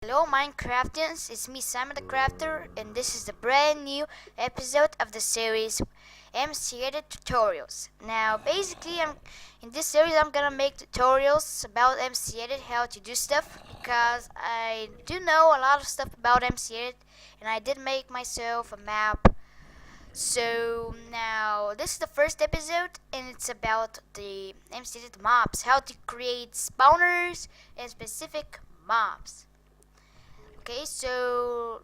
Hello Minecraftians, it's me Simon the Crafter, and this is the brand new episode of the series MCedit tutorials. Now basically in this series I'm gonna make tutorials about MCedit, how to do stuff, because I do know a lot of stuff about MCedit and I did make myself a map. So now this is the first episode and it's about the MCedit mobs, how to create spawners and specific mobs. Okay, so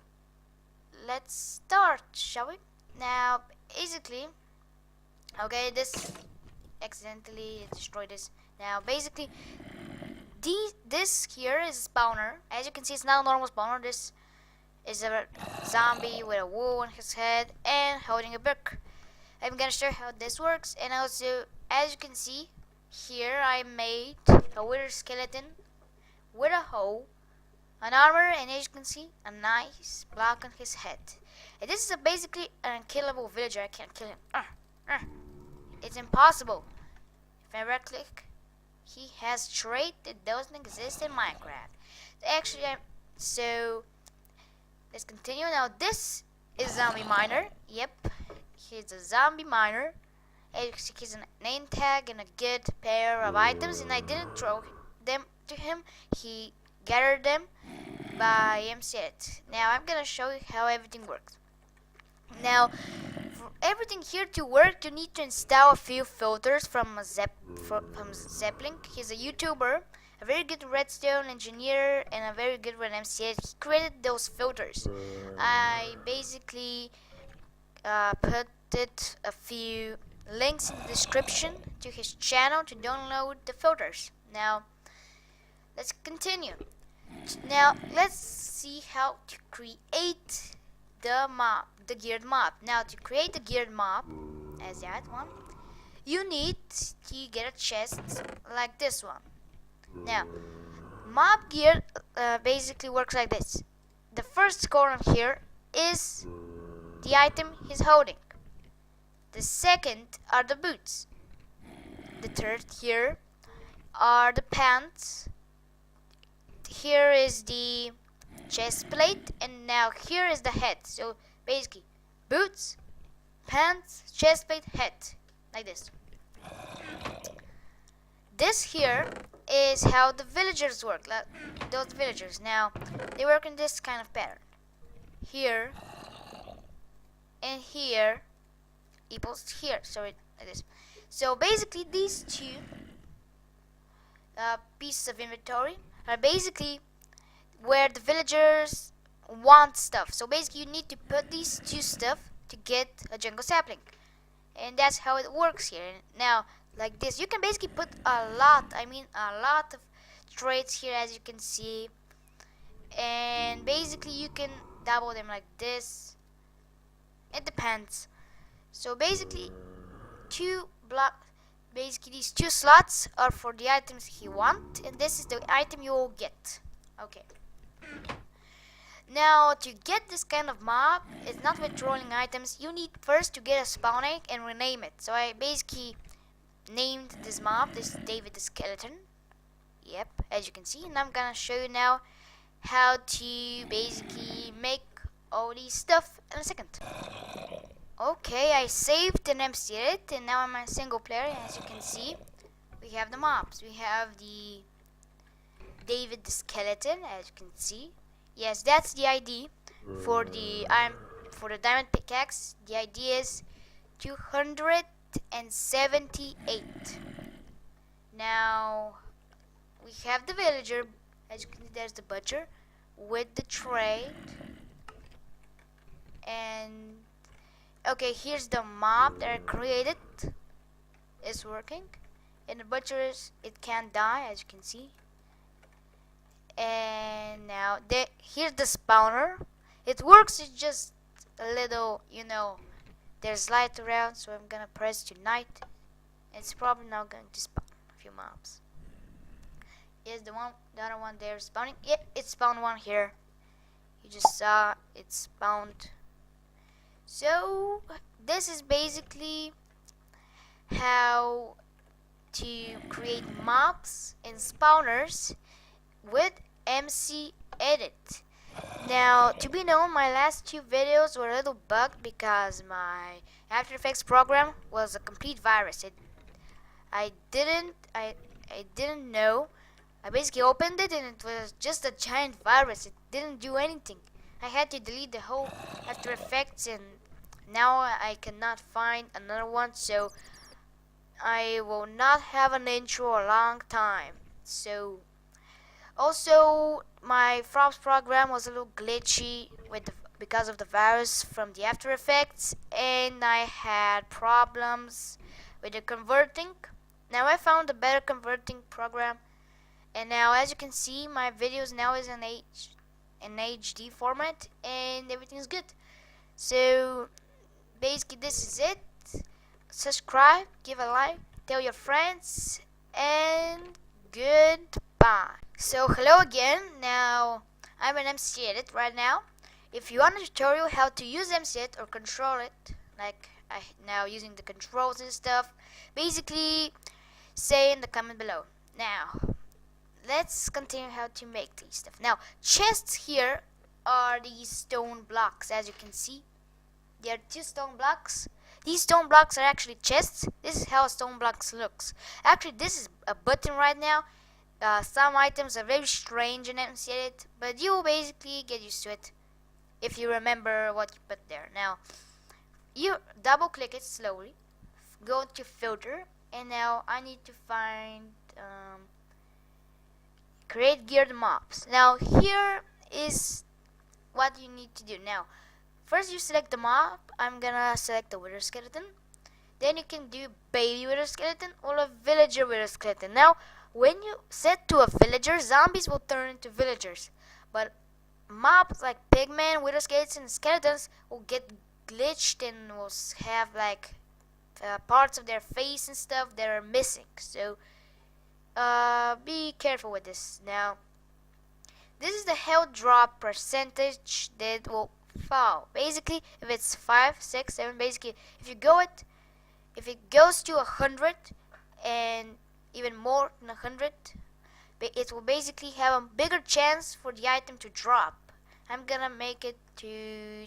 let's start, shall we? Now, basically, okay, this accidentally destroyed this. Now, basically, this here is a spawner. As you can see, it's not a normal spawner. This is a zombie with a wool on his head and holding a book. I'm gonna show how this works, and also, as you can see, here I made a wither skeleton with a hoe, an armor, and as you can see, a nice block on his head. And this is basically an unkillable villager. I can't kill him. It's impossible. If I right click, he has trait that doesn't exist in Minecraft. Actually, so let's continue. Now this is zombie miner. Yep, he's a zombie miner. As you can see, he's a name tag and a good pair of items, and I didn't throw them to him. He gathered them by MCedit. Now I'm gonna show you how everything works. Now, for everything here to work, you need to install a few filters from Zeppelin. He's a YouTuber, a very good redstone engineer, and a very good with MCedit. He created those filters. I basically put a few links in the description to his channel to download the filters. Now, let's continue. Now let's see how to create the geared mob. Now to create the geared mob, as that one, you need to get a chest like this one. Now, mob gear basically works like this. The first column here is the item he's holding. The second are the boots. The third here are the pants. Here is the chest plate, and now here is the head. So basically, boots, pants, chest plate, head, like this. This here is how the villagers work. Like those villagers. Now they work in this kind of pattern. Here and here equals here. So like this. So basically, these two pieces of inventory are basically where the villagers want stuff. So basically you need to put these two stuff to get a jungle sapling, and that's how it works here. Now like this, you can basically put a lot of traits here, as you can see, and basically you can double them like this. It depends. So basically these two slots are for the items he wants, and this is the item you will get. Okay. Now to get this kind of mob, it's not with trolling items. You need first to get a spawn egg and rename it. So I basically named this mob, this David the Skeleton. Yep, as you can see, and I'm gonna show you now how to basically make all these stuff in a second. Okay, I saved and MCedit, and now I'm a single player. As you can see, we have the mobs. We have the David the Skeleton, as you can see. Yes, that's the ID for the diamond pickaxe. The ID is 278. Now we have the villager. As you can see, there's the butcher with the trade. And okay, here's the mob that I created. It's working. And the butcher it can't die, as you can see. And now here's the spawner. It works, it's just a little, there's light around, so I'm gonna press tonight. It's probably not going to spawn a few mobs. Is the other one there spawning? Yep, it spawned one here. You just saw it spawned. So this is basically how to create mobs and spawners with MCedit. MCedit. Now, to be known, my last two videos were a little bugged because my After Effects program was a complete virus. I didn't know. I basically opened it and it was just a giant virus. It didn't do anything. I had to delete the whole After Effects and now I cannot find another one, so I will not have an intro a long time. So also my Frops program was a little glitchy because of the virus from the After Effects, and I had problems with the converting. Now I found a better converting program, and now as you can see my videos now is in HD format and everything is good. So basically this is it. Subscribe, give a like, tell your friends, and goodbye. So hello again. Now I'm in MCedit right now. If you want a tutorial how to use MCedit or control it, like I now using the controls and stuff, basically say in the comment below. Now let's continue how to make these stuff. Now chests here are these stone blocks. As you can see, there are two stone blocks. These stone blocks are actually chests. This is how stone blocks looks. Actually, this is a button right now. Some items are very strange in MCedit, but you will basically get used to it if you remember what you put there. Now, you double click it slowly, go to filter, and now I need to find create geared mobs. Now here is what you need to do. Now first you select the mob. I'm gonna select the wither skeleton. Then you can do baby wither skeleton or a villager wither skeleton. Now when you set to a villager, zombies will turn into villagers, but mobs like pigmen, wither skeletons, and skeletons will get glitched and will have like parts of their face and stuff that are missing. So be careful with this. Now this is the health drop percentage that will fall. Basically, if it's 5, 6, 7, basically if it goes to 100 and even more than 100, it will basically have a bigger chance for the item to drop. I'm gonna make it to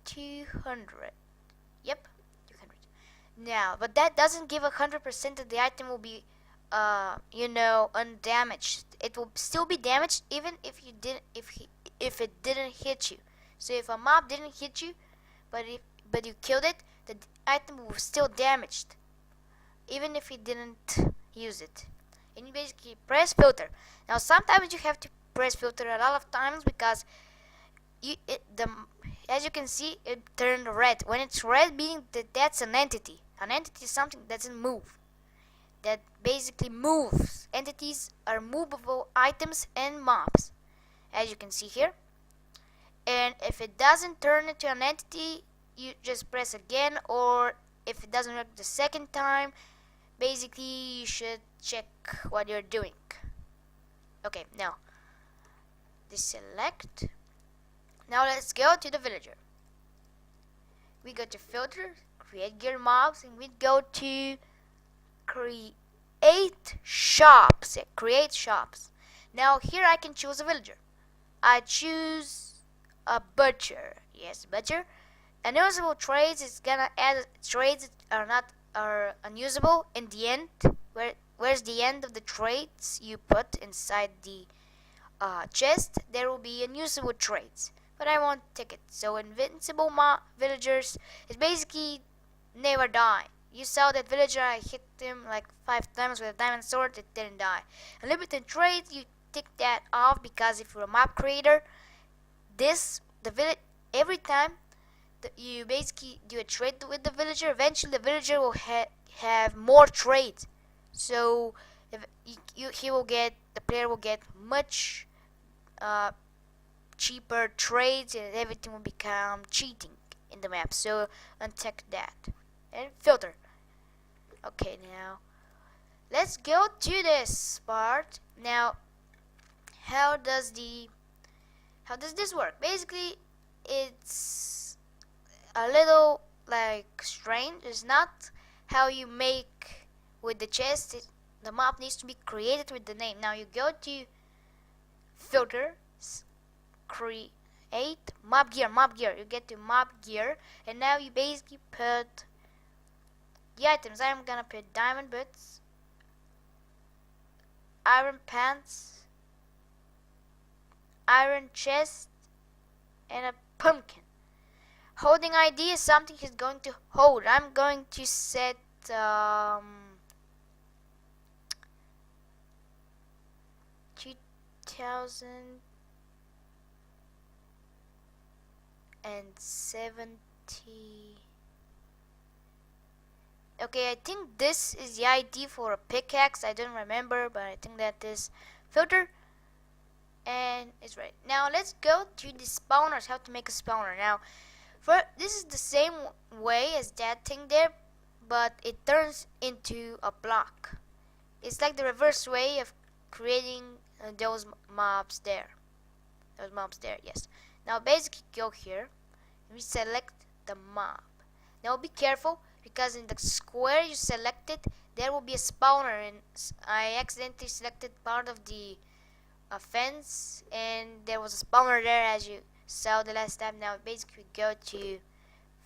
200. Yep, 200. Now, but that doesn't give 100% that the item will be undamaged. It will still be damaged even if it didn't hit you. So if a mob didn't hit you, but you killed it, the item was still damaged, even if you didn't use it. And you basically press filter. Now sometimes you have to press filter a lot of times because as you can see, it turned red. When it's red, meaning that's an entity. An entity is something that doesn't move. That basically moves. Entities are movable items and mobs, as you can see here. And if it doesn't turn into an entity, you just press again, or if it doesn't work the second time, basically you should check what you're doing. Okay, now deselect. Now let's go to the villager. We go to filter, create gear mobs, and we go to create shops. Create shops. Now here I can choose a villager. I choose a butcher. Yes, butcher. Unusable trades is gonna add trades that are unusable in the end. Where's the end of the trades you put inside the chest? There will be unusable trades. But I want tickets. So invincible villagers is basically never die. You saw that villager, I hit him like 5 times with a diamond sword, it didn't die. Unlimited trades, you tick that off because if you're a map creator, every time you basically do a trade with the villager, eventually the villager will have more trades. So if the player will get much cheaper trades, and everything will become cheating in the map. So uncheck that and filter. Okay, now let's go to this part. Now how does this work? Basically it's a little like strange. It's not how you make with the chest. The map needs to be created with the name. Now you go to filter, create mob gear. You get to mob gear, and now you basically put the items. I'm gonna put diamond boots, iron pants, iron chest, and a pumpkin. Holding ID is something he's going to hold. I'm going to set 2070. Okay, I think this is the ID for a pickaxe. I don't remember, but I think that is filter, and it's right. Now let's go to the spawners. How to make a spawner. Now, this is the same way as that thing there, but it turns into a block. It's like the reverse way of creating those mobs there. Yes. Now basically go here and we select the mob. Now be careful, because in the square you selected there will be a spawner, and I accidentally selected part of the fence and there was a spawner there, as you saw the last time. Now basically go to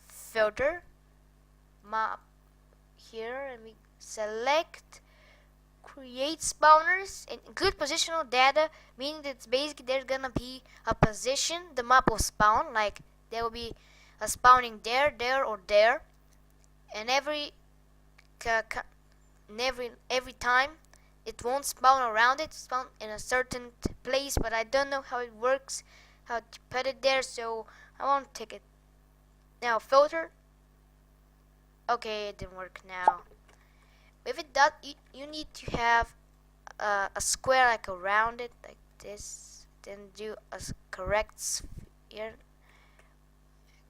filter, mob here, and we select create spawners and include positional data, meaning that it's basically there's gonna be a position the mob will spawn, like there will be a spawning there, or there, and every time it won't spawn around it, spawn in a certain place, but I don't know how it works, how to put it there, so I won't take it. Now filter. Okay, it didn't work now. If it does, you need to have a square like around it, like this, then do a correct sphere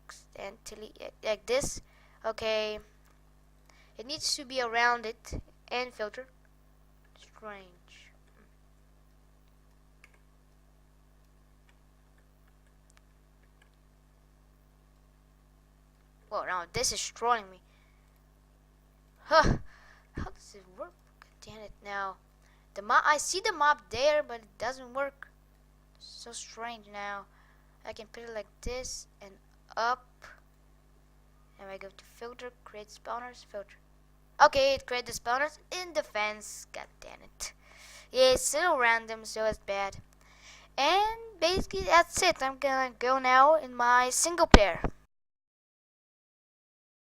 accidentally like this. Okay, it needs to be around it, and filter. Strange. Well, now this is trolling me. Huh. How does it work? God damn it! Now, I see the mob there, but it doesn't work. So strange. Now, I can put it like this and up. And I go to filter, create spawners, filter. Okay, it created the spawners in the fence. God damn it! Yeah, it's still random, so it's bad. And basically, that's it. I'm gonna go now in my single player.